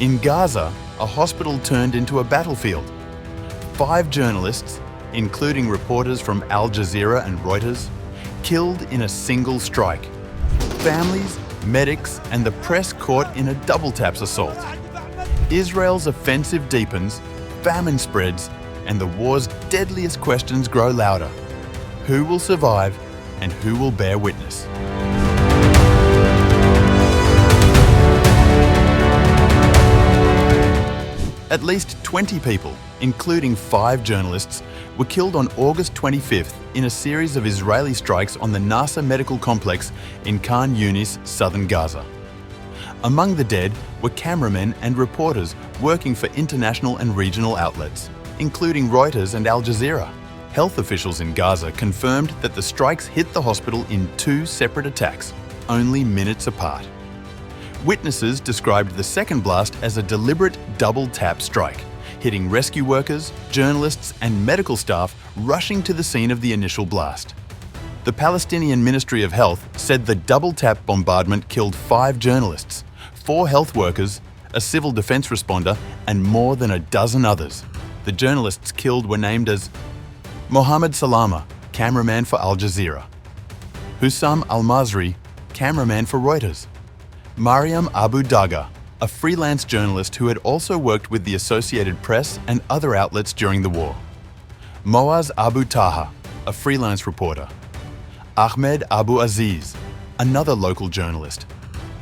In Gaza, a hospital turned into a battlefield. 5 journalists, including reporters from Al Jazeera and Reuters, killed in a single strike. Families, medics, and the press caught in a double-taps assault. Israel's offensive deepens, famine spreads, and the war's deadliest questions grow louder. Who will survive and who will bear witness? At least 20 people, including 5 journalists, were killed on August 25th in a series of Israeli strikes on the Nasser medical complex in Khan Yunis, southern Gaza. Among the dead were cameramen and reporters working for international and regional outlets, including Reuters and Al Jazeera. Health officials in Gaza confirmed that the strikes hit the hospital in 2 separate attacks, only minutes apart. Witnesses described the second blast as a deliberate double-tap strike, hitting rescue workers, journalists, and medical staff rushing to the scene of the initial blast. The Palestinian Ministry of Health said the double-tap bombardment killed 5 journalists, 4 health workers, a civil defense responder, and more than a dozen others. The journalists killed were named as Mohammed Salama, cameraman for Al Jazeera; Hussam Al-Masri, cameraman for Reuters; Mariam Abu Daga, a freelance journalist who had also worked with the Associated Press and other outlets during the war; Moaz Abu Taha, a freelance reporter; Ahmed Abu Aziz, another local journalist.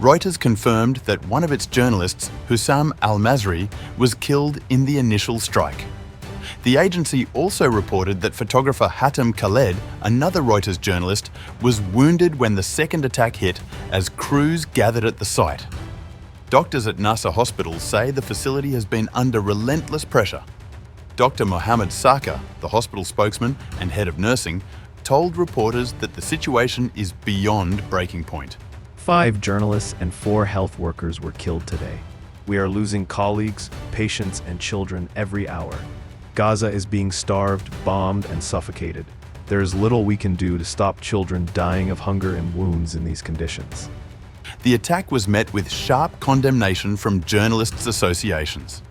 Reuters confirmed that one of its journalists, Hussam Al-Masri, was killed in the initial strike. The agency also reported that photographer Hatem Khaled, another Reuters journalist, was wounded when the second attack hit as crews gathered at the site. Doctors at Nasser Hospital say the facility has been under relentless pressure. Dr. Mohammed Saka, the hospital spokesman and head of nursing, told reporters that the situation is beyond breaking point. 5 journalists and 4 health workers were killed today. We are losing colleagues, patients, and children every hour. Gaza is being starved, bombed, and suffocated. There is little we can do to stop children dying of hunger and wounds in these conditions. The attack was met with sharp condemnation from journalists' associations.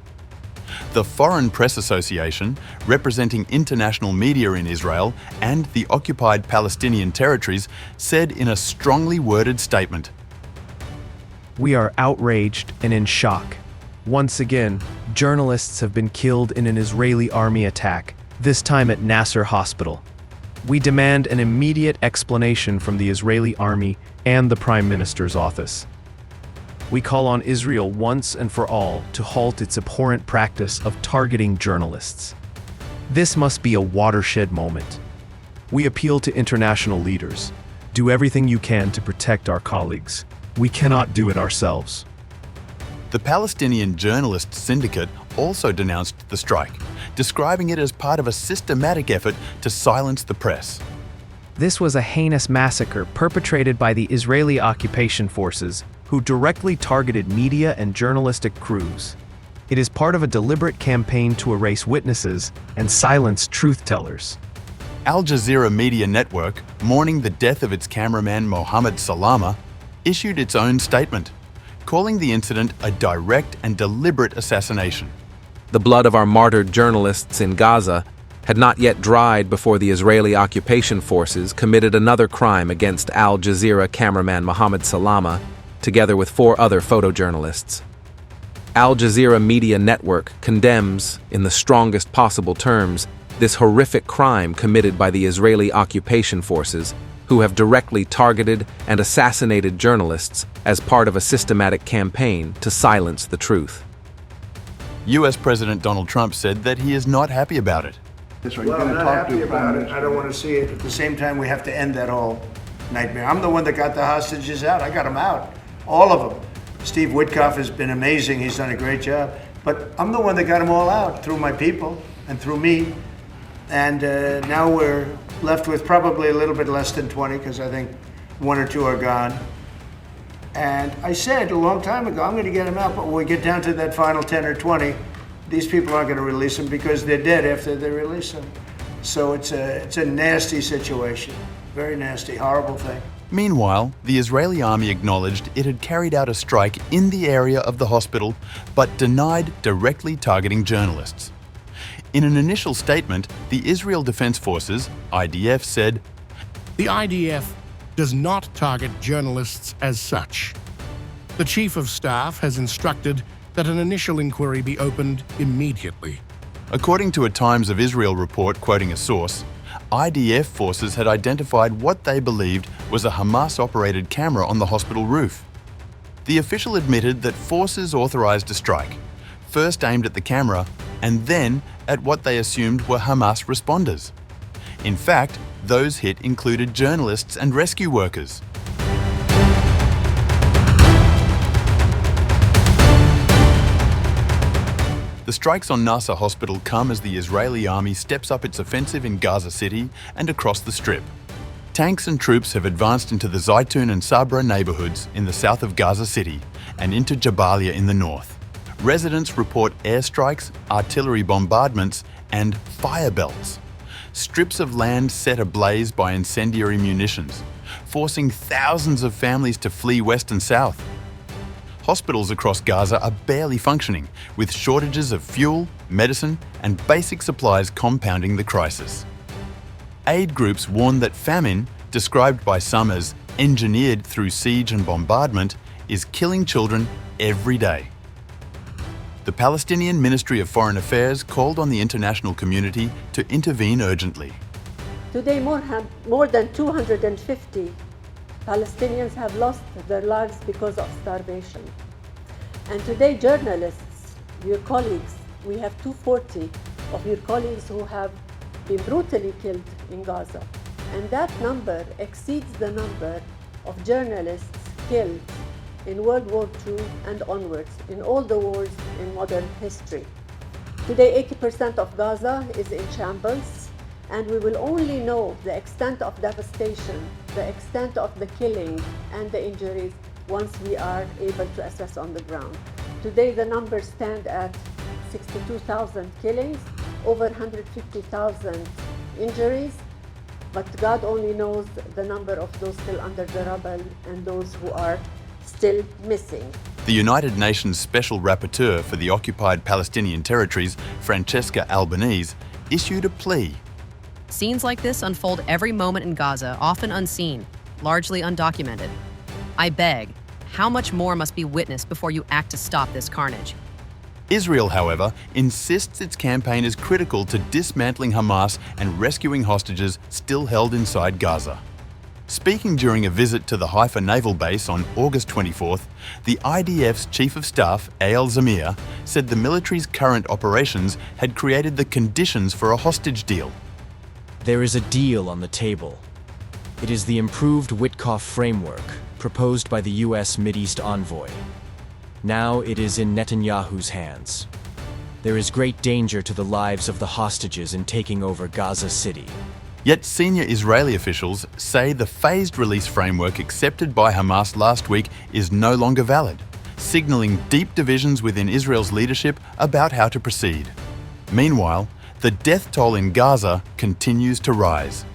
The Foreign Press Association, representing international media in Israel and the occupied Palestinian territories, said in a strongly worded statement, "We are outraged and in shock. Once again, journalists have been killed in an Israeli army attack, this time at Nasser Hospital. We demand an immediate explanation from the Israeli army and the Prime Minister's office. We call on Israel once and for all to halt its abhorrent practice of targeting journalists. This must be a watershed moment. We appeal to international leaders. Do everything you can to protect our colleagues. We cannot do it ourselves." The Palestinian Journalists Syndicate also denounced the strike, describing it as part of a systematic effort to silence the press. This was a heinous massacre perpetrated by the Israeli occupation forces, who directly targeted media and journalistic crews. It is part of a deliberate campaign to erase witnesses and silence truth-tellers. Al Jazeera Media Network, mourning the death of its cameraman Mohammed Salama, issued its own statement, calling the incident a direct and deliberate assassination. The blood of our martyred journalists in Gaza had not yet dried before the Israeli occupation forces committed another crime against Al Jazeera cameraman Mohammed Salama, together with 4 other photojournalists. Al Jazeera Media Network condemns, in the strongest possible terms, this horrific crime committed by the Israeli occupation forces, who have directly targeted and assassinated journalists as part of a systematic campaign to silence the truth. US President Donald Trump said that he is not happy about it. Well, I'm not happy about it. I don't want to see it. At the same time, we have to end that whole nightmare. I'm the one that got the hostages out. I got them out. All of them. Steve Witkoff has been amazing. He's done a great job. But I'm the one that got them all out through my people and through me. And now we're left with probably a little bit less than 20, because I think 1 or 2 are gone. And I said a long time ago, I'm going to get them out, but when we get down to that final 10 or 20, these people aren't going to release them because they're dead after they release them. So it's a nasty situation, very nasty, horrible thing. Meanwhile, the Israeli army acknowledged it had carried out a strike in the area of the hospital, but denied directly targeting journalists. In an initial statement, the Israel Defense Forces, IDF, said, "The IDF does not target journalists as such. The Chief of Staff has instructed that an initial inquiry be opened immediately." According to a Times of Israel report quoting a source, IDF forces had identified what they believed was a Hamas-operated camera on the hospital roof. The official admitted that forces authorized a strike, first aimed at the camera and then at what they assumed were Hamas responders. In fact, those hit included journalists and rescue workers. The strikes on Nasser Hospital come as the Israeli army steps up its offensive in Gaza City and across the Strip. Tanks and troops have advanced into the Zaytun and Sabra neighbourhoods in the south of Gaza City and into Jabalia in the north. Residents report airstrikes, artillery bombardments, and fire belts. Strips of land set ablaze by incendiary munitions, forcing thousands of families to flee west and south. Hospitals across Gaza are barely functioning, with shortages of fuel, medicine, and basic supplies compounding the crisis. Aid groups warn that famine, described by some as engineered through siege and bombardment, is killing children every day. The Palestinian Ministry of Foreign Affairs called on the international community to intervene urgently. Today, more than 250 Palestinians have lost their lives because of starvation. And today, journalists, your colleagues, we have 240 of your colleagues who have been brutally killed in Gaza. And that number exceeds the number of journalists killed in World War II and onwards, in all the wars in modern history. Today, 80% of Gaza is in shambles, and we will only know the extent of devastation, the extent of the killing and the injuries once we are able to assess on the ground. Today, the numbers stand at 62,000 killings, over 150,000 injuries, but God only knows the number of those still under the rubble and those who are still missing. The United Nations Special Rapporteur for the occupied Palestinian territories, Francesca Albanese, issued a plea. Scenes like this unfold every moment in Gaza, often unseen, largely undocumented. I beg, how much more must be witnessed before you act to stop this carnage? Israel, however, insists its campaign is critical to dismantling Hamas and rescuing hostages still held inside Gaza. Speaking during a visit to the Haifa naval base on August 24th, the IDF's Chief of Staff, Eyal Zamir, said the military's current operations had created the conditions for a hostage deal. There is a deal on the table. It is the improved Witkoff framework proposed by the U.S. Mideast envoy. Now it is in Netanyahu's hands. There is great danger to the lives of the hostages in taking over Gaza City. Yet senior Israeli officials say the phased release framework accepted by Hamas last week is no longer valid, signaling deep divisions within Israel's leadership about how to proceed. Meanwhile, the death toll in Gaza continues to rise.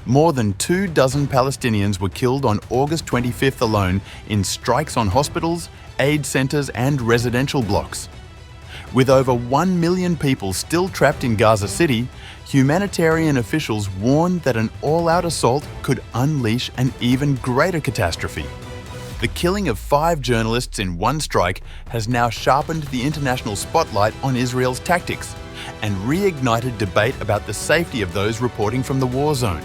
More than 24 Palestinians were killed on August 25th alone in strikes on hospitals, aid centres and residential blocks. With over 1 million people still trapped in Gaza City, humanitarian officials warn that an all-out assault could unleash an even greater catastrophe. The killing of 5 journalists in one strike has now sharpened the international spotlight on Israel's tactics and reignited debate about the safety of those reporting from the war zone.